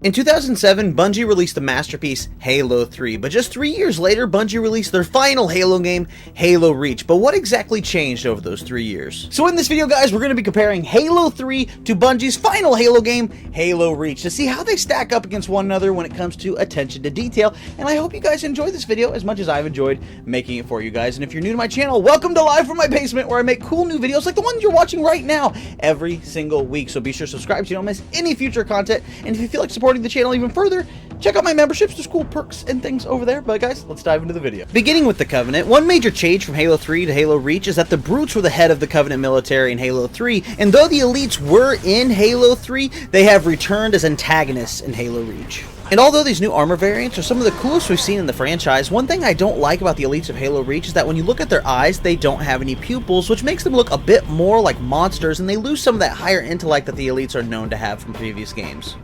In 2007, Bungie released the masterpiece Halo 3, but just 3 years later, Bungie released their final Halo game, Halo Reach. But what exactly changed over those 3 years? So in this video, guys, we're going to be comparing Halo 3 to Bungie's final Halo game, Halo Reach, to see how they stack up against one another when it comes to attention to detail. And I hope you guys enjoy this video as much as I've enjoyed making it for you guys. And if you're new to my channel, welcome to Live from My Basement, where I make cool new videos like the ones you're watching right now every single week. So be sure to subscribe so you don't miss any future content. And if you feel like supporting the channel even further, check out my memberships. There's cool perks and things over there. But guys, let's dive into the video. Beginning with the Covenant, one major change from Halo 3 to Halo Reach is that the Brutes were the head of the Covenant military in Halo 3, and though the Elites were in Halo 3, they have returned as antagonists in Halo Reach. And although these new armor variants are some of the coolest we've seen in the franchise, one thing I don't like about the Elites of Halo Reach is that when you look at their eyes, they don't have any pupils, which makes them look a bit more like monsters, and they lose some of that higher intellect that the Elites are known to have from previous games.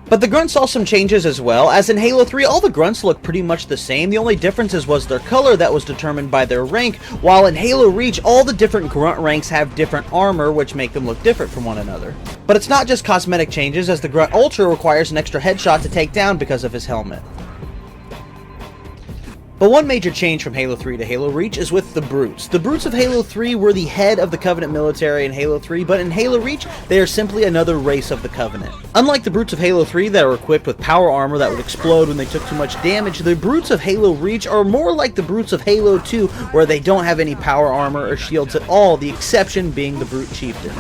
But the Grunts saw some changes as well, as in Halo 3 all the Grunts look pretty much the same. The only differences was their color that was determined by their rank, while in Halo Reach all the different Grunt ranks have different armor which make them look different from one another. But it's not just cosmetic changes, as the Grunt Ultra requires an extra headshot to take down because of his helmet. But one major change from Halo 3 to Halo Reach is with the Brutes. The Brutes of Halo 3 were the head of the Covenant military in Halo 3, but in Halo Reach, they are simply another race of the Covenant. Unlike the Brutes of Halo 3 that are equipped with power armor that would explode when they took too much damage, the Brutes of Halo Reach are more like the Brutes of Halo 2, where they don't have any power armor or shields at all, the exception being the Brute Chieftain.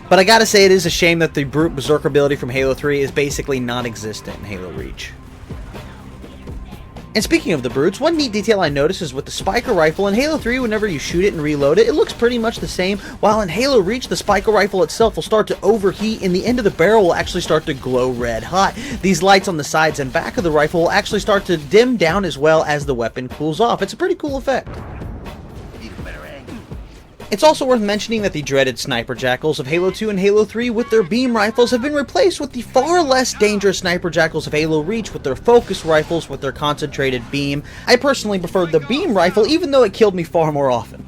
But I gotta say, it is a shame that the Brute Berserk ability from Halo 3 is basically non-existent in Halo Reach. And speaking of the Brutes, one neat detail I noticed is with the Spiker Rifle in Halo 3, whenever you shoot it and reload it, it looks pretty much the same, while in Halo Reach, the Spiker Rifle itself will start to overheat and the end of the barrel will actually start to glow red hot. These lights on the sides and back of the rifle will actually start to dim down as well as the weapon cools off. It's a pretty cool effect. It's also worth mentioning that the dreaded Sniper Jackals of Halo 2 and Halo 3 with their beam rifles have been replaced with the far less dangerous Sniper Jackals of Halo Reach with their focus rifles with their concentrated beam. I personally preferred the beam rifle, even though it killed me far more often.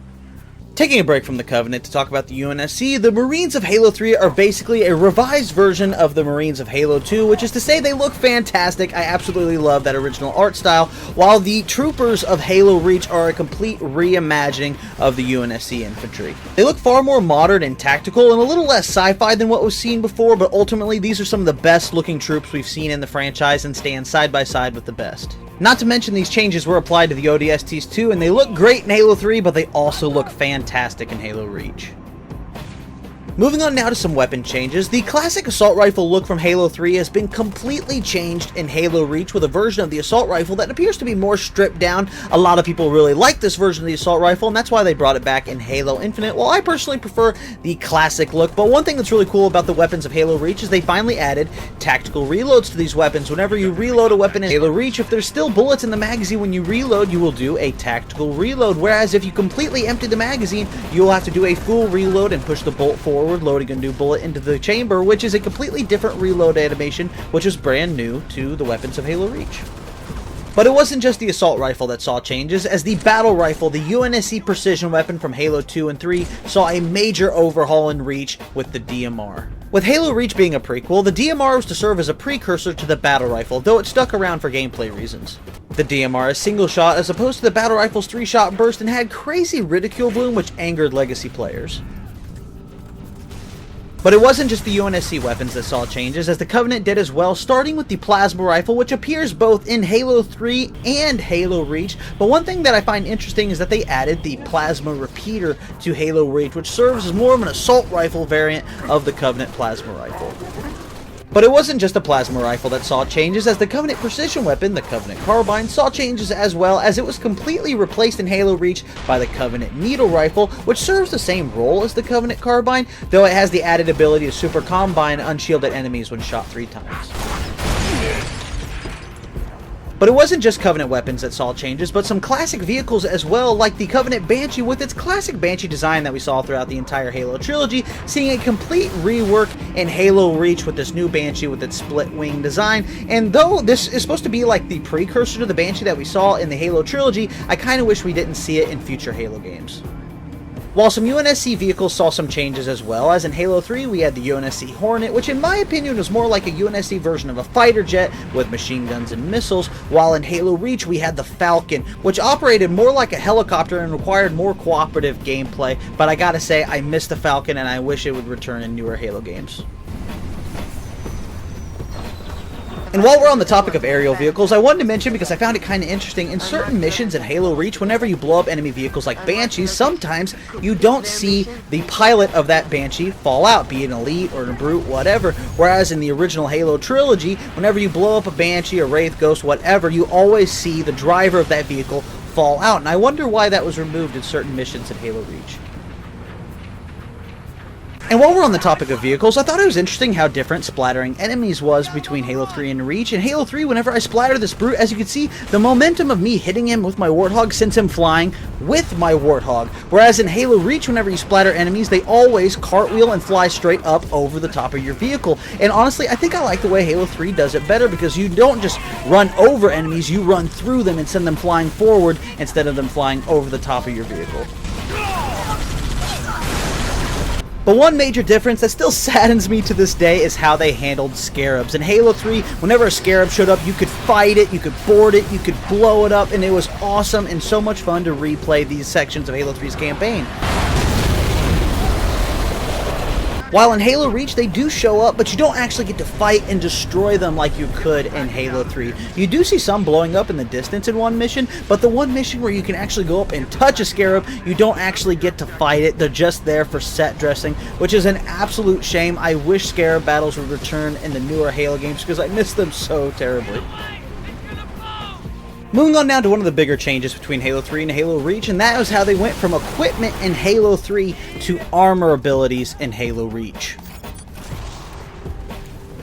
Taking a break from the Covenant to talk about the UNSC, the Marines of Halo 3 are basically a revised version of the Marines of Halo 2, which is to say they look fantastic. I absolutely love that original art style, while the Troopers of Halo Reach are a complete reimagining of the UNSC infantry. They look far more modern and tactical and a little less sci-fi than what was seen before, but ultimately these are some of the best looking troops we've seen in the franchise and stand side by side with the best. Not to mention these changes were applied to the ODSTs too, and they look great in Halo 3, but they also look fantastic in Halo Reach. Moving on now to some weapon changes, the classic assault rifle look from Halo 3 has been completely changed in Halo Reach with a version of the assault rifle that appears to be more stripped down. A lot of people really like this version of the assault rifle, and that's why they brought it back in Halo Infinite, while I personally prefer the classic look. But one thing that's really cool about the weapons of Halo Reach is they finally added tactical reloads to these weapons. Whenever you reload a weapon in Halo Reach, if there's still bullets in the magazine when you reload, you will do a tactical reload, whereas if you completely empty the magazine, you will have to do a full reload and push the bolt forward, loading a new bullet into the chamber, which is a completely different reload animation, which is brand new to the weapons of Halo Reach. But it wasn't just the assault rifle that saw changes, as the battle rifle, the UNSC precision weapon from Halo 2 and 3, saw a major overhaul in Reach with the DMR. With Halo Reach being a prequel, the DMR was to serve as a precursor to the battle rifle, though it stuck around for gameplay reasons. The DMR is single shot as opposed to the battle rifle's 3-shot burst and had crazy ridicule bloom which angered legacy players. But it wasn't just the UNSC weapons that saw changes, as the Covenant did as well, starting with the plasma rifle, which appears both in Halo 3 and Halo Reach. But one thing that I find interesting is that they added the plasma repeater to Halo Reach, which serves as more of an assault rifle variant of the Covenant plasma rifle. But it wasn't just the plasma rifle that saw changes, as the Covenant precision weapon, the Covenant Carbine, saw changes as well, as it was completely replaced in Halo Reach by the Covenant Needle Rifle, which serves the same role as the Covenant Carbine, though it has the added ability to super combine unshielded enemies when shot 3 times. But it wasn't just Covenant weapons that saw changes, but some classic vehicles as well, like the Covenant Banshee with its classic Banshee design that we saw throughout the entire Halo trilogy, seeing a complete rework in Halo Reach with this new Banshee with its split wing design. And though this is supposed to be like the precursor to the Banshee that we saw in the Halo trilogy, I kind of wish we didn't see it in future Halo games. while some UNSC vehicles saw some changes as well, as in Halo 3 we had the UNSC Hornet, which in my opinion was more like a UNSC version of a fighter jet with machine guns and missiles, while in Halo Reach we had the Falcon, which operated more like a helicopter and required more cooperative gameplay, but I gotta say, I miss the Falcon and I wish it would return in newer Halo games. And while we're on the topic of aerial vehicles, I wanted to mention, because I found it kind of interesting, in certain missions in Halo Reach, whenever you blow up enemy vehicles like Banshees, sometimes you don't see the pilot of that Banshee fall out, be it an Elite or a Brute, whatever, whereas in the original Halo trilogy, whenever you blow up a Banshee, a Wraith, Ghost, whatever, you always see the driver of that vehicle fall out, and I wonder why that was removed in certain missions in Halo Reach. And while we're on the topic of vehicles, I thought it was interesting how different splattering enemies was between Halo 3 and Reach. In Halo 3, whenever I splatter this Brute, as you can see, the momentum of me hitting him with my Warthog sends him flying with my Warthog. Whereas in Halo Reach, whenever you splatter enemies, they always cartwheel and fly straight up over the top of your vehicle. And honestly, I think I like the way Halo 3 does it better, because you don't just run over enemies, you run through them and send them flying forward instead of them flying over the top of your vehicle. But one major difference that still saddens me to this day is how they handled Scarabs. In Halo 3, whenever a Scarab showed up, you could fight it, you could board it, you could blow it up, and it was awesome and so much fun to replay these sections of Halo 3's campaign. While in Halo Reach, they do show up, but you don't actually get to fight and destroy them like you could in Halo 3. You do see some blowing up in the distance in one mission, but the one mission where you can actually go up and touch a Scarab, you don't actually get to fight it. They're just there for set dressing, which is an absolute shame. I wish Scarab battles would return in the newer Halo games, because I miss them so terribly. Moving on now to one of the bigger changes between Halo 3 and Halo Reach, and that was how they went from equipment in Halo 3 to armor abilities in Halo Reach.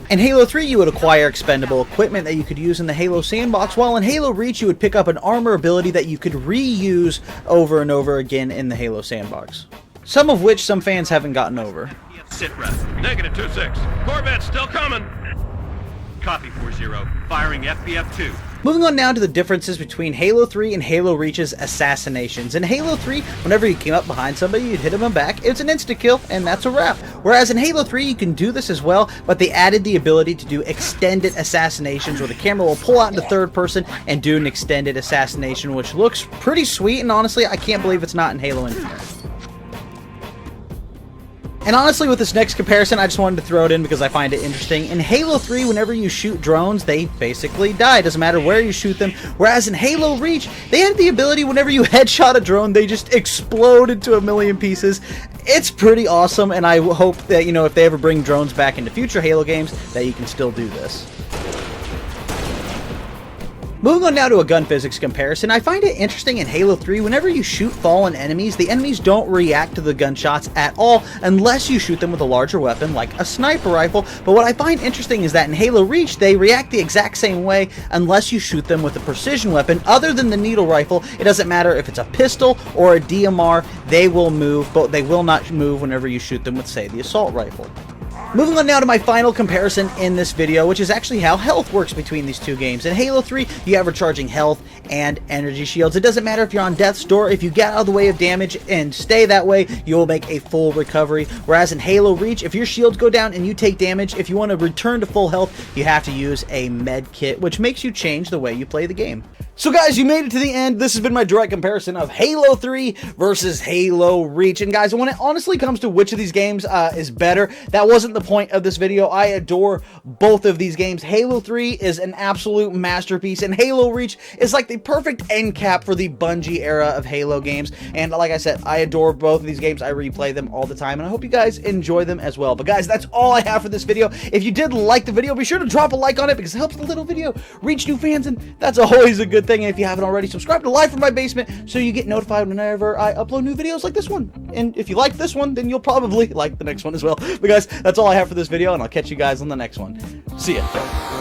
In Halo 3, you would acquire expendable equipment that you could use in the Halo sandbox, while in Halo Reach, you would pick up an armor ability that you could reuse over and over again in the Halo sandbox. Some of which some fans haven't gotten over. Sit rep. Negative 2-6. Corvette's still coming. Copy 4-0. Firing FBF-2. Moving on now to the differences between Halo 3 and Halo Reach's Assassinations. In Halo 3, whenever you came up behind somebody, you'd hit them in the back, it's an insta-kill, and that's a wrap. Whereas in Halo 3, you can do this as well, but they added the ability to do extended assassinations, where the camera will pull out into third person and do an extended assassination, which looks pretty sweet, and honestly, I can't believe it's not in Halo Infinite. And honestly, with this next comparison, I just wanted to throw it in because I find it interesting. In Halo 3, whenever you shoot drones, they basically die. It doesn't matter where you shoot them. Whereas in Halo Reach, they had the ability, whenever you headshot a drone, they just explode into a million pieces. It's pretty awesome, and I hope that, you know, if they ever bring drones back into future Halo games, that you can still do this. Moving on now to a gun physics comparison, I find it interesting in Halo 3, whenever you shoot fallen enemies, the enemies don't react to the gunshots at all unless you shoot them with a larger weapon like a sniper rifle. But what I find interesting is that in Halo Reach, they react the exact same way unless you shoot them with a precision weapon other than the needle rifle. It doesn't matter if it's a pistol or a DMR, they will move, but they will not move whenever you shoot them with, say, the assault rifle. Moving on now to my final comparison in this video, which is actually how health works between these two games. In Halo 3, you have recharging health and energy shields. It doesn't matter if you're on death's door, if you get out of the way of damage and stay that way, you will make a full recovery. Whereas in Halo Reach, if your shields go down and you take damage, if you want to return to full health, you have to use a med kit, which makes you change the way you play the game. So guys, you made it to the end. This has been my direct comparison of Halo 3 versus Halo Reach. And guys, when it honestly comes to which of these games is better, that wasn't the point of this video. I adore both of these games. Halo 3 is an absolute masterpiece, and Halo Reach is like the perfect end cap for the Bungie era of Halo games. And like I said, I adore both of these games. I replay them all the time, and I hope you guys enjoy them as well. But guys, that's all I have for this video. If you did like the video, be sure to drop a like on it because it helps the little video reach new fans, and that's always a good thing. And if you haven't already, subscribe to Live from My Basement so you get notified whenever I upload new videos like this one. And if you like this one, then you'll probably like the next one as well. But guys, that's all I have for this video, and I'll catch you guys on the next one. See ya.